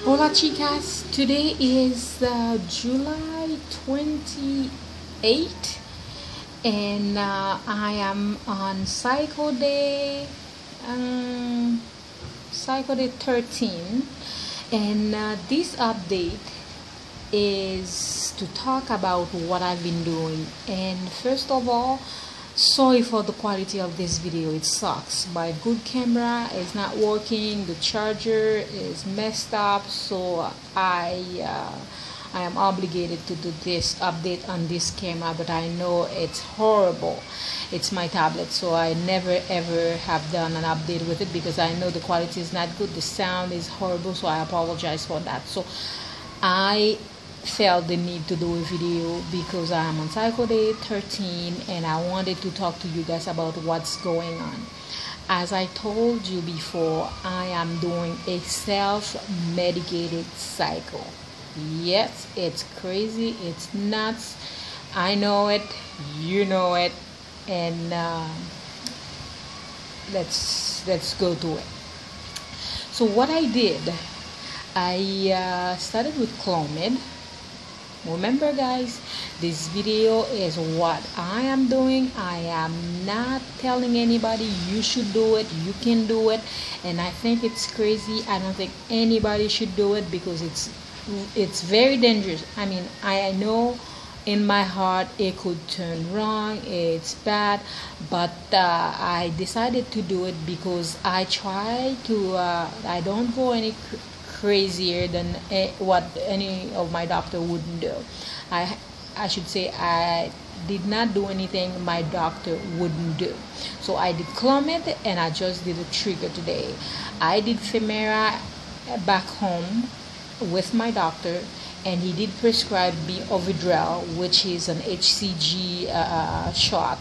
Hola chicas, today is July 28th and I am on cycle day 13, and this update is to talk about what I've been doing. And first of all, sorry for the quality of this video, it sucks. My good camera is not working, the charger is messed up, so I am obligated to do this update on this camera, but I know it's horrible. It's my tablet, so I never ever have done an update with it because I know the quality is not good, the sound is horrible, so I apologize for that. So I felt the need to do a video because I am on cycle day 13 and I wanted to talk to you guys about what's going on. As I told you before, I am doing a self-medicated cycle. Yes, it's crazy, it's nuts, I know it, you know it, and let's go to it. So what I did, I started with Clomid. Remember guys, this video is what I am doing. I am not telling anybody you should do it, you can do it, and I think it's crazy. I don't think anybody should do it because it's very dangerous. I mean, I know in my heart it could turn wrong, it's bad, but I decided to do it because I try to I don't go any crazier than what any of my doctor wouldn't do. I should say I did not do anything my doctor wouldn't do. So I did Clomid and I just did a trigger today. I did Femera back home with my doctor, and he did prescribe me Ovidrel, which is an HCG shot.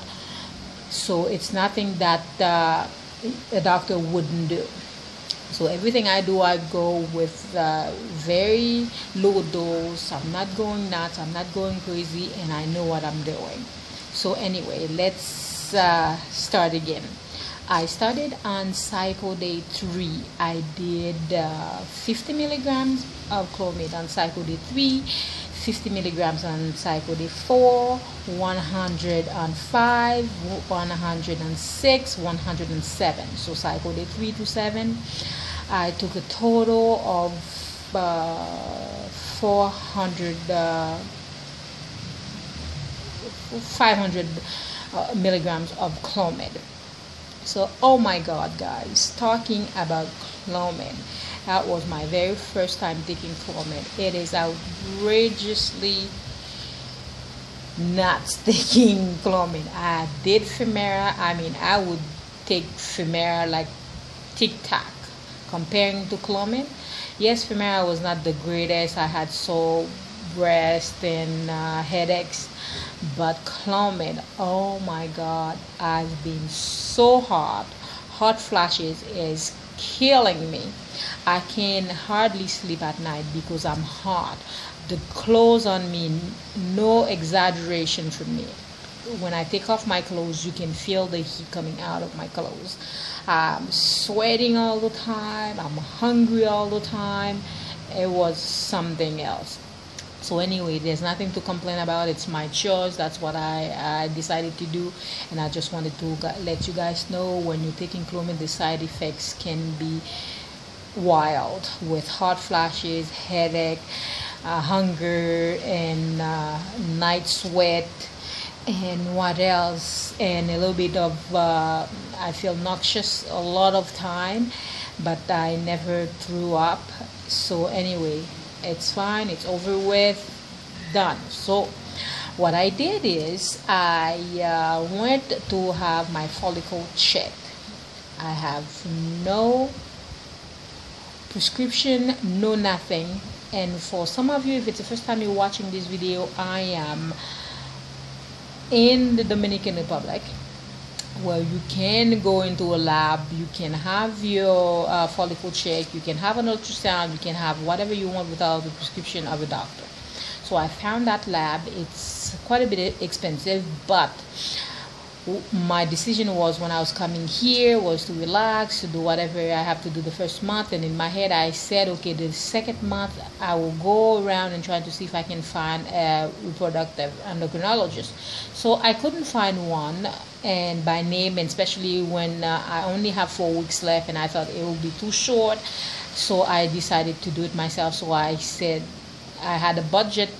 So it's nothing that a doctor wouldn't do. So everything I do, I go with very low dose. I'm not going nuts, I'm not going crazy, and I know what I'm doing. So anyway, let's start again. I started on cycle day 3. I did 50 milligrams of Clomid on cycle day 3, 50 milligrams on cycle day 4, 100 on 5, 106, 107. So cycle day 3 to 7. I took a total of 500 milligrams of Clomid. So, oh my God, guys, talking about Clomid, that was my very first time taking Clomid. It is outrageously nuts taking Clomid. I did Femera. I mean, I would take Femera like tic-tac comparing to Clomid. Yes, Femera was not the greatest. I had sore breast and headaches, but Clomid, oh my God, I've been so hot flashes is killing me. I can hardly sleep at night because I'm hot. The clothes on me, no exaggeration from me. When I take off my clothes, you can feel the heat coming out of my clothes. I'm sweating all the time, I'm hungry all the time. It was something else. So anyway, there's nothing to complain about. It's my choice. That's what I decided to do, and I just wanted to let you guys know, when you're taking Clomid, the side effects can be wild, with hot flashes, headache, hunger, and night sweat, and what else, and a little bit of I feel nauseous a lot of time, but I never threw up. So anyway, it's fine, it's over with, done. So what I did is I went to have my follicle checked. I have no prescription, no nothing. And for some of you, if it's the first time you're watching this video, I am in the Dominican Republic, where you can go into a lab, you can have your follicle check, you can have an ultrasound, you can have whatever you want without the prescription of a doctor. So I found that lab. It's quite a bit expensive, but my decision was, when I was coming here, was to relax, to do whatever I have to do the first month. And in my head I said, okay, the second month I will go around and try to see if I can find a reproductive endocrinologist. So I couldn't find one, and by name, and especially when I only have 4 weeks left, and I thought it would be too short. So I decided to do it myself. So I said I had a budget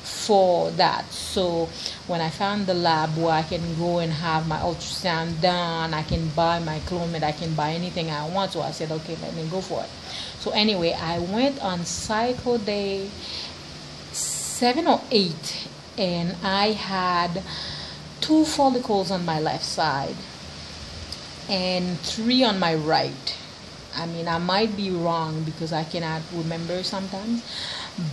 for that. So when I found the lab where I can go and have my ultrasound done, I can buy my Clomid, I can buy anything I want. So I said, okay, let me go for it. So anyway, I went on cycle day 7 or 8, and I had 2 follicles on my left side and 3 on my right. I mean, I might be wrong because I cannot remember sometimes,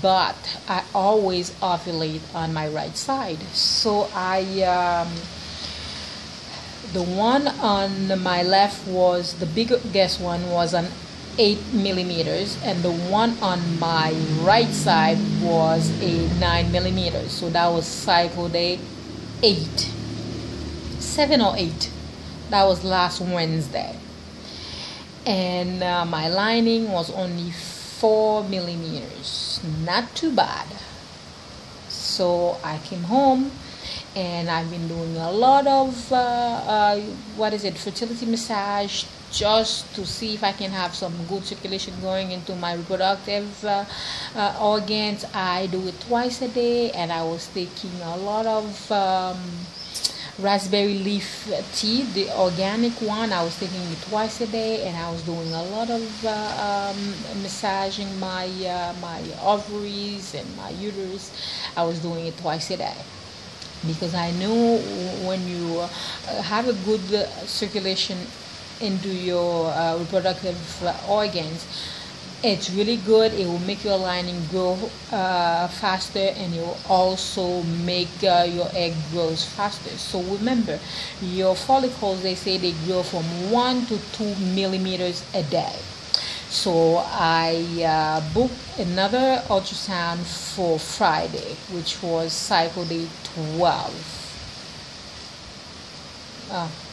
but I always ovulate on my right side. So the one on my left was, the biggest one was an 8 millimeters, and the one on my right side was a 9 millimeters. So that was cycle day 8, 7 or 8. That was last Wednesday. And my lining was only 4 millimeters, not too bad. So I came home, and I've been doing a lot of fertility massage, just to see if I can have some good circulation going into my reproductive organs. I do it twice a day, and I was taking a lot of raspberry leaf tea, the organic one. I was taking it twice a day, and I was doing a lot of massaging my my ovaries and my uterus. I was doing it twice a day, because I know when you have a good circulation into your reproductive organs, it's really good. It will make your lining grow faster, and it will also make your egg grows faster. So remember, your follicles, they say they grow from 1 to 2 millimeters a day. So I booked another ultrasound for Friday, which was cycle day 12.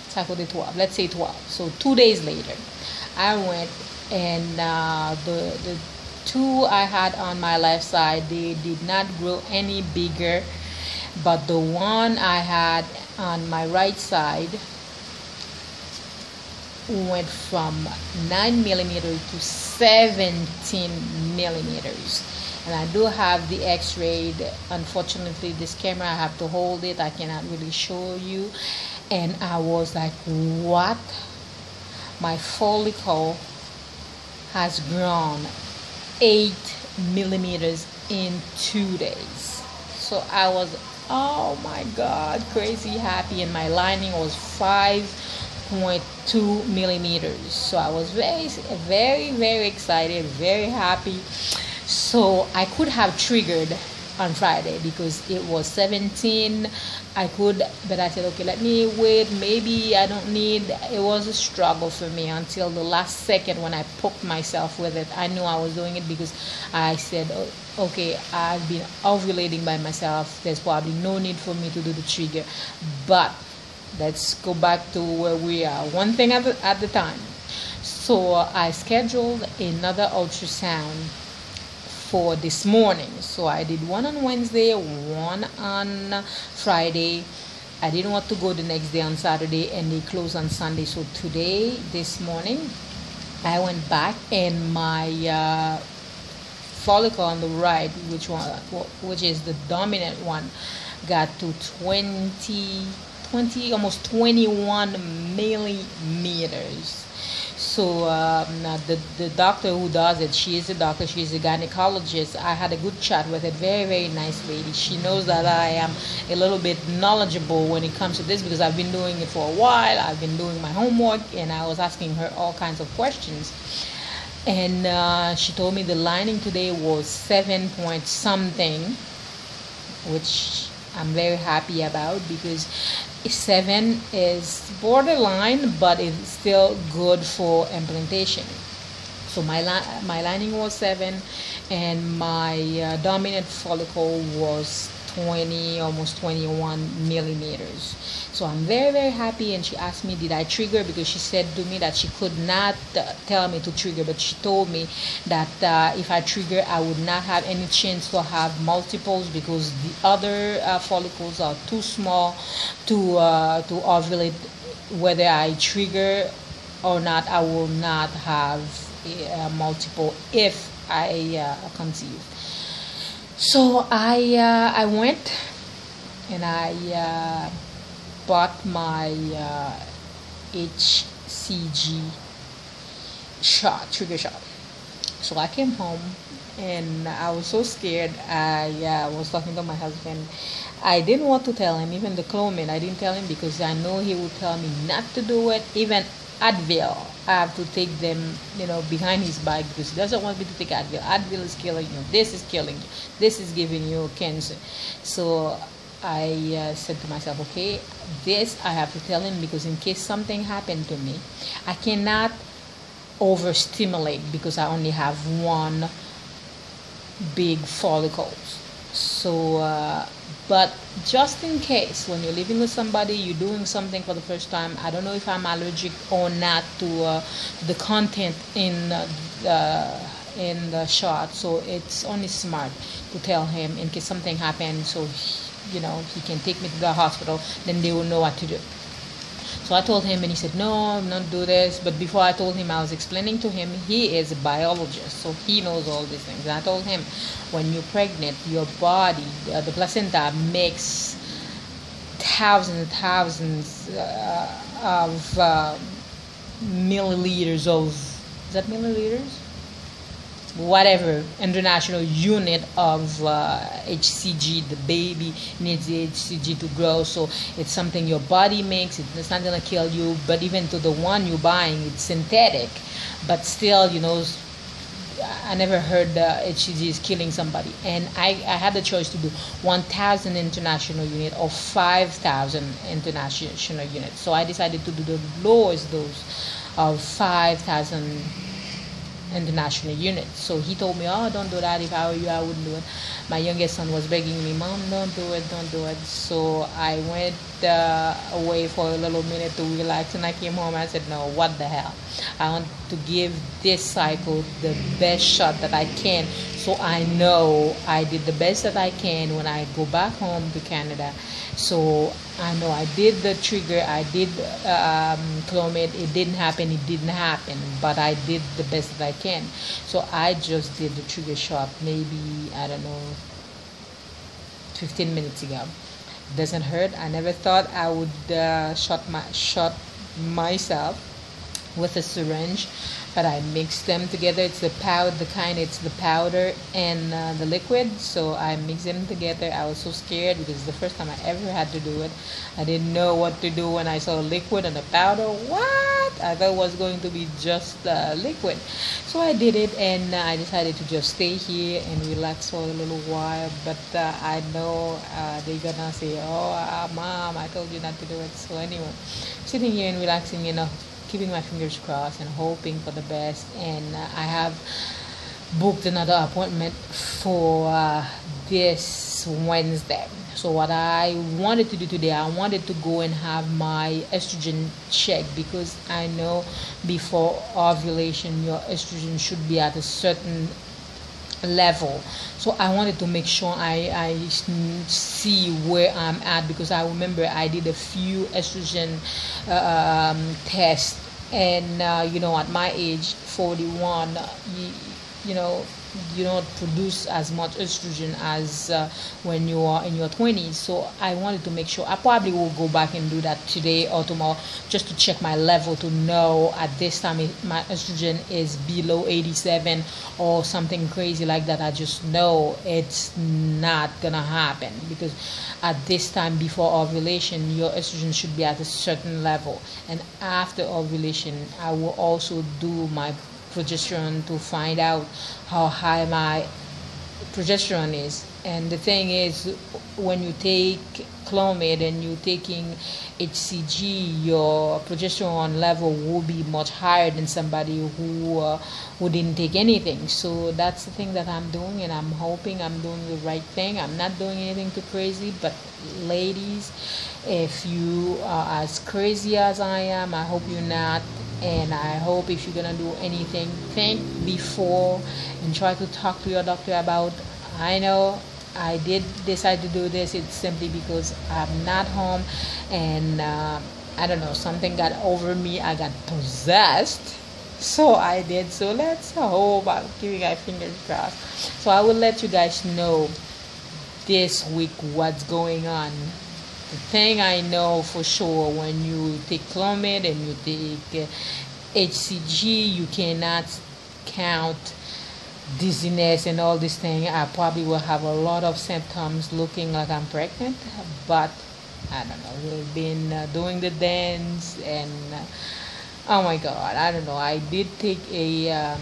Cycle day 12, let's say 12. So 2 days later, I went, and the 2 I had on my left side, they did not grow any bigger, but the one I had on my right side went from 9 millimeters to 17 millimeters. And I do have the x-ray. Unfortunately, this camera, I have to hold it, I cannot really show you. And I was like, what? My follicle has grown 8 millimeters in 2 days. So I was, oh my God, crazy happy. And my lining was 5.2 millimeters. So I was very, very, very excited, very happy. So I could have triggered on Friday because it was 17. I could, but I said, okay, let me wait. Maybe I don't need. It was a struggle for me until the last second when I poked myself with it. I knew I was doing it because I said, oh, okay, I've been ovulating by myself. There's probably no need for me to do the trigger. But let's go back to where we are. One thing at the time. So I scheduled another ultrasound for this morning. So I did one on Wednesday, one on Friday. I didn't want to go the next day on Saturday, and they close on Sunday. So today, this morning, I went back, and my follicle on the right, which is the dominant one, got to 20, almost 21 millimeters. So the doctor who does it, she is a doctor, she is a gynecologist. I had a good chat with her, very, very nice lady. She knows that I am a little bit knowledgeable when it comes to this because I've been doing it for a while. I've been doing my homework, and I was asking her all kinds of questions. And she told me the lining today was 7 point something, which I'm very happy about because 7 is borderline, but it's still good for implantation. So my lining was 7, and my dominant follicle was 20, almost 21 millimeters. So I'm very, very happy. And she asked me, did I trigger? Because she said to me that she could not tell me to trigger, but she told me that if I trigger, I would not have any chance to have multiples, because the other follicles are too small to ovulate. Whether I trigger or not, I will not have a multiple if I conceive. So I went and I bought my HCG trigger shot. So I came home and I was so scared. I was talking to my husband. I didn't want to tell him, even the Clomid. I didn't tell him because I know he would tell me not to do it. Even Advil, I have to take them, behind his back, because he doesn't want me to take Advil. Advil is killing you. This is killing you. This is giving you cancer. So I said to myself, okay, this I have to tell him, because in case something happened to me, I cannot overstimulate because I only have one big follicle. So but just in case, when you're living with somebody, you're doing something for the first time, I don't know if I'm allergic or not to the content in the shot. So it's only smart to tell him in case something happens, so he can take me to the hospital, then they will know what to do. So I told him, and he said, no, not do this. But before I told him, I was explaining to him, he is a biologist, so he knows all these things. And I told him, when you're pregnant, your body, the placenta, makes thousands of milliliters of, is that milliliters? Whatever international unit of HCG. The baby needs the HCG to grow, so it's something your body makes. It's not gonna kill you, but even to the one you're buying, it's synthetic. But still, I never heard HCG is killing somebody. And I had the choice to do 1,000 international unit or 5,000 international units. So I decided to do the lowest dose of 5,000 international units. So he told me, oh, don't do that. If I were you, I wouldn't do it. My youngest son was begging me, Mom, don't do it. So I went away for a little minute to relax, and I came home. I said, no, what the hell, I want to give this cycle the best shot that I can, so I know I did the best that I can when I go back home to Canada. So I know I did the trigger, I did Clomid. It didn't happen, but I did the best that I can. So I just did the trigger shot maybe, I don't know, 15 minutes ago. It doesn't hurt. I never thought I would shot myself with a syringe, but I mixed them together. It's the powder and the liquid. So I mixed them together. I was so scared because it's the first time I ever had to do it. I didn't know what to do when I saw liquid and the powder. What? I thought it was going to be just liquid. So I did it, and I decided to just stay here and relax for a little while. But I know they're gonna say, oh, Mom, I told you not to do it. So anyway, sitting here and relaxing, keeping my fingers crossed and hoping for the best. And I have booked another appointment for this Wednesday. So what I wanted to do today, I wanted to go and have my estrogen checked, because I know before ovulation your estrogen should be at a certain level. So I wanted to make sure I see where I'm at, because I remember I did a few estrogen tests, and at my age 41, you don't produce as much estrogen as when you are in your 20s. So I wanted to make sure. I probably will go back and do that today or tomorrow, just to check my level, to know at this time if my estrogen is below 87 or something crazy like that. I just know it's not gonna happen, because at this time before ovulation your estrogen should be at a certain level, and after ovulation I will also do my progesterone to find out how high my progesterone is. And the thing is, when you take Clomid and you're taking HCG, your progesterone level will be much higher than somebody who didn't take anything. So that's the thing that I'm doing, and I'm hoping I'm doing the right thing. I'm not doing anything too crazy, but ladies, if you are as crazy as I am, I hope you're not. And I hope if you're gonna do anything, think before and try to talk to your doctor about. I know I did decide to do this. It's simply because I'm not home, and I don't know, something got over me. I got possessed, so I did. So let's hope. I'm keeping my fingers crossed. So I will let you guys know this week what's going on. The thing I know for sure, when you take Clomid and you take HCG, you cannot count dizziness and all this thing. I probably will have a lot of symptoms looking like I'm pregnant, but I don't know. We've been doing the dance, and oh my God, I don't know. I did take an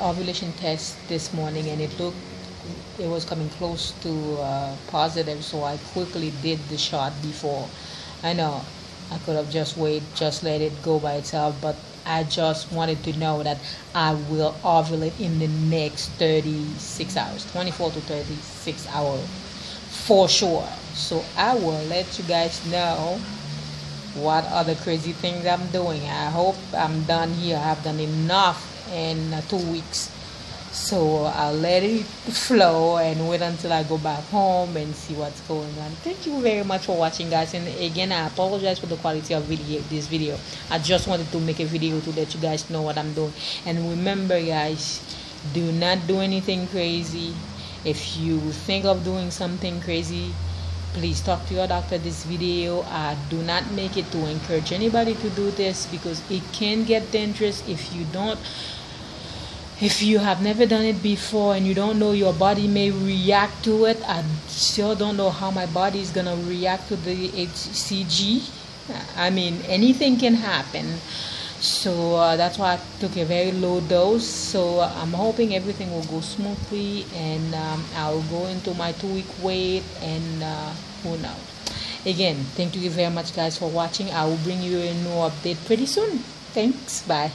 ovulation test this morning, and it was coming close to positive, so I quickly did the shot before. I know I could have just let it go by itself, but I just wanted to know that I will ovulate in the next 36 hours, 24 to 36 hours for sure. So I will let you guys know what other crazy things I'm doing. I hope I'm done here. I've done enough in 2 weeks. So I'll let it flow and wait until I go back home and see what's going on. Thank you very much for watching, guys. And again, I apologize for the quality of this video. I just wanted to make a video to let you guys know what I'm doing. And remember, guys, do not do anything crazy. If you think of doing something crazy, please talk to your doctor. This video, do not make it to encourage anybody to do this, because it can get dangerous if you have never done it before and you don't know, your body may react to it. I still don't know how my body is gonna react to the HCG. I mean, anything can happen. So that's why I took a very low dose. So I'm hoping everything will go smoothly, and I'll go into my 2-week wait, and who knows. Again, thank you very much, guys, for watching. I will bring you a new update pretty soon. Thanks. Bye.